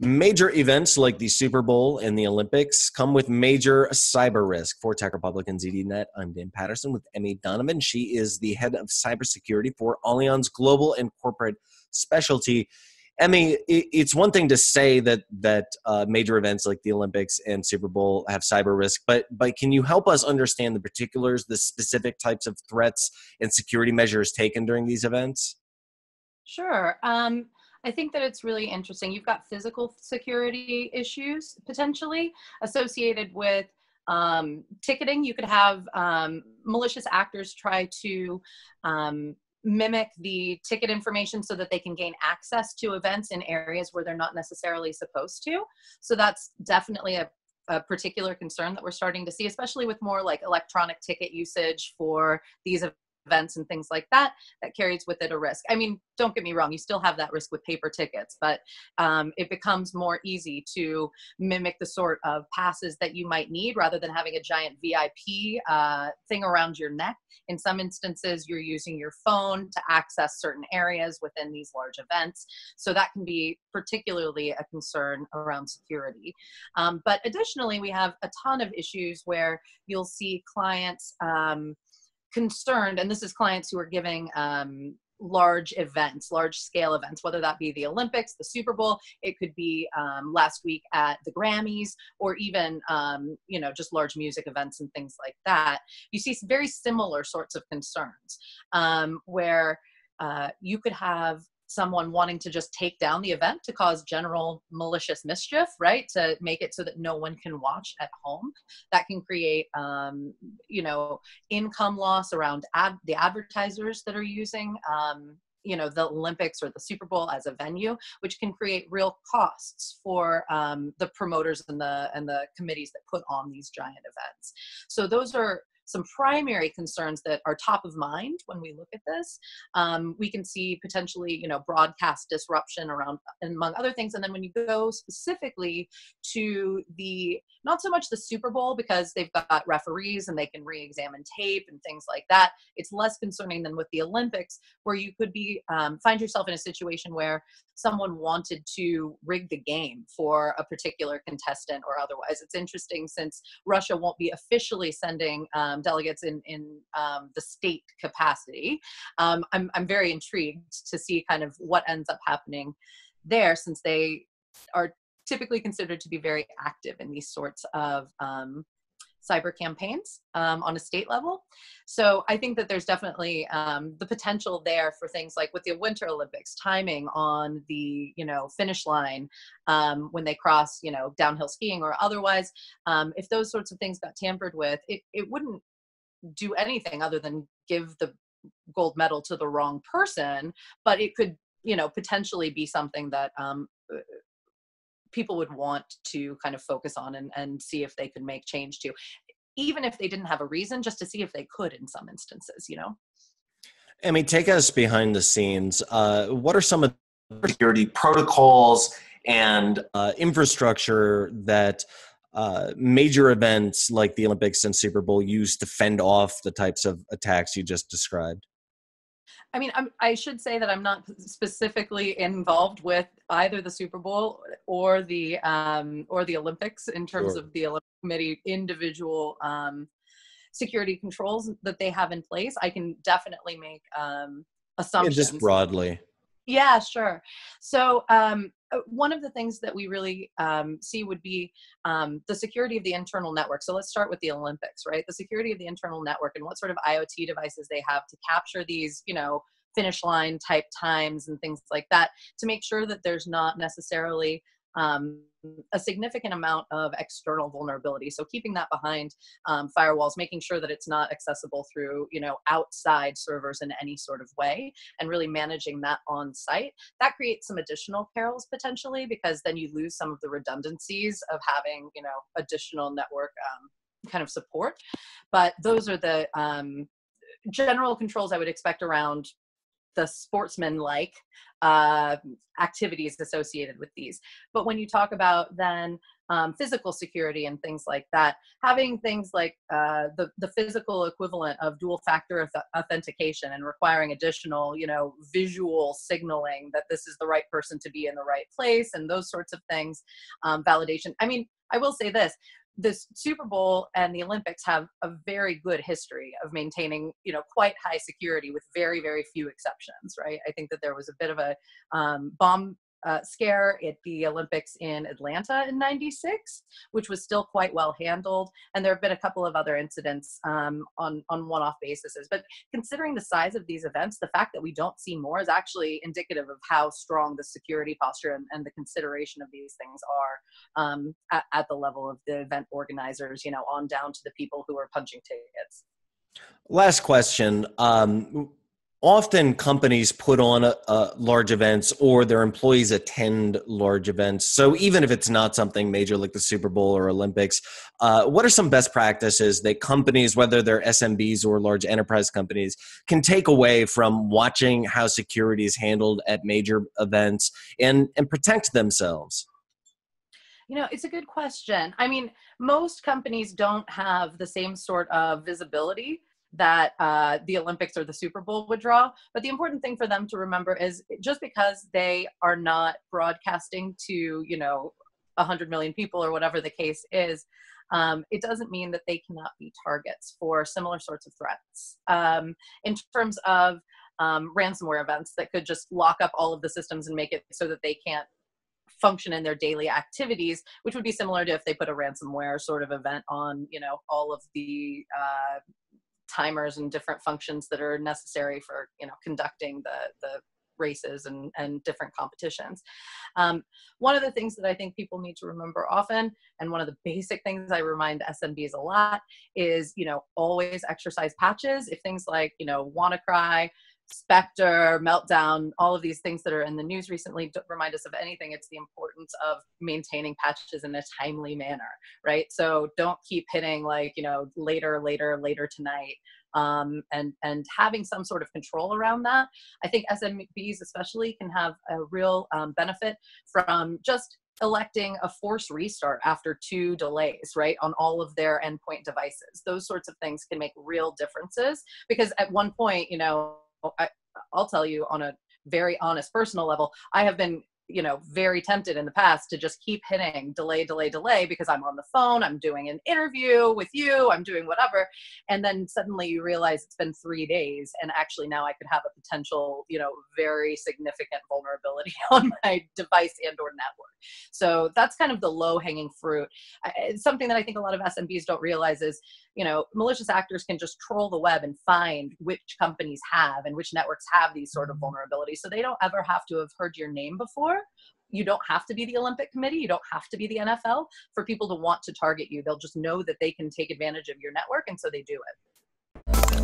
Major events like the Super Bowl and the Olympics come with major cyber risk. For TechRepublic and ZDNet, I'm Dan Patterson with Emy Donavan. She is the head of cybersecurity for Allianz Global and Corporate Specialty. Emy, it's one thing to say that major events like the Olympics and Super Bowl have cyber risk, but can you help us understand the particulars, the specific types of threats and security measures taken during these events? Sure. I think that it's really interesting. You've got physical security issues potentially associated with ticketing. You could have malicious actors try to mimic the ticket information so that they can gain access to events in areas where they're not necessarily supposed to. So that's definitely a particular concern that we're starting to see, especially with more like electronic ticket usage for these events and things like that, that carries with it a risk. I mean, don't get me wrong, you still have that risk with paper tickets, but it becomes more easy to mimic the sort of passes that you might need rather than having a giant VIP thing around your neck. In some instances, you're using your phone to access certain areas within these large events. So that can be particularly a concern around security. But additionally, we have a ton of issues where you'll see clients concerned, and this is clients who are giving large events, large scale events, whether that be the Olympics, the Super Bowl, it could be last week at the Grammys, or even, just large music events and things like that. You see some very similar sorts of concerns where you could have someone wanting to just take down the event to cause general malicious mischief, right? To make it so that no one can watch at home. That can create, income loss around the advertisers that are using, the Olympics or the Super Bowl as a venue, which can create real costs for the promoters and the committees that put on these giant events. So those are some primary concerns that are top of mind when we look at this. We can see potentially, broadcast disruption around, among other things. And then when you go specifically to not so much the Super Bowl, because they've got referees and they can re-examine tape and things like that. It's less concerning than with the Olympics, where you could find yourself in a situation where someone wanted to rig the game for a particular contestant or otherwise. It's interesting, since Russia won't be officially sending delegates in the state capacity. I'm very intrigued to see kind of what ends up happening there, since they are typically considered to be very active in these sorts of cyber campaigns on a state level. So I think that there's definitely the potential there for things like with the Winter Olympics, timing on the finish line when they cross downhill skiing or otherwise. If those sorts of things got tampered with, it wouldn't do anything other than give the gold medal to the wrong person, but it could potentially be something that people would want to kind of focus on and see if they could make change to, even if they didn't have a reason, just to see if they could in some instances, Emy, take us behind the scenes. What are some of the security protocols and infrastructure that major events like the Olympics and Super Bowl use to fend off the types of attacks you just described? I mean, I should say that I'm not specifically involved with either the Super Bowl or the Olympics in terms of the Olympic Committee individual security controls that they have in place. I can definitely make assumptions. Yeah, just broadly. Yeah, sure. So one of the things that we really see would be the security of the internal network. So let's start with the Olympics, right? The security of the internal network and what sort of IoT devices they have to capture these, finish line type times and things like that, to make sure that there's not necessarily a significant amount of external vulnerability. So keeping that behind firewalls, making sure that it's not accessible through, outside servers in any sort of way, and really managing that on site. That creates some additional perils potentially, because then you lose some of the redundancies of having, additional network kind of support. But those are the general controls I would expect around the sportsman-like activities associated with these. But when you talk about then physical security and things like that, having things like the physical equivalent of dual factor authentication and requiring additional, visual signaling that this is the right person to be in the right place and those sorts of things, validation. I mean, I will say this Super Bowl and the Olympics have a very good history of maintaining, quite high security with very, very few exceptions, right? I think that there was a bit of a bomb scare at the Olympics in Atlanta in '96, which was still quite well handled. And there have been a couple of other incidents on one-off basis. But considering the size of these events, the fact that we don't see more is actually indicative of how strong the security posture and the consideration of these things are at the level of the event organizers, on down to the people who are punching tickets. Last question. Often companies put on large events, or their employees attend large events. So even if it's not something major like the Super Bowl or Olympics, what are some best practices that companies, whether they're SMBs or large enterprise companies, can take away from watching how security is handled at major events and protect themselves? It's a good question. I mean, most companies don't have the same sort of visibility that the Olympics or the Super Bowl would draw. But the important thing for them to remember is just because they are not broadcasting to, 100 million people or whatever the case is, it doesn't mean that they cannot be targets for similar sorts of threats. In terms of ransomware events that could just lock up all of the systems and make it so that they can't function in their daily activities, which would be similar to if they put a ransomware sort of event on, all of the timers and different functions that are necessary for, conducting the races and different competitions. One of the things that I think people need to remember often, and one of the basic things I remind SMBs a lot is, always exercise patches. If things like, WannaCry, Spectre, Meltdown, all of these things that are in the news recently don't remind us of anything, it's the importance of maintaining patches in a timely manner, right? So don't keep hitting like, later tonight, and having some sort of control around that. I think SMBs especially can have a real benefit from just electing a forced restart after 2 delays, right, on all of their endpoint devices. Those sorts of things can make real differences, because at one point, I'll tell you on a very honest personal level, I have been, very tempted in the past to just keep hitting delay, because I'm on the phone, I'm doing an interview with you, I'm doing whatever. And then suddenly you realize it's been 3 days and actually now I could have a potential, very significant vulnerability on my device and or network. So that's kind of the low hanging fruit. It's something that I think a lot of SMBs don't realize is, malicious actors can just troll the web and find which companies have and which networks have these sort of vulnerabilities. So they don't ever have to have heard your name before. You don't have to be the Olympic Committee. You don't have to be the NFL for people to want to target you. They'll just know that they can take advantage of your network, and so they do it.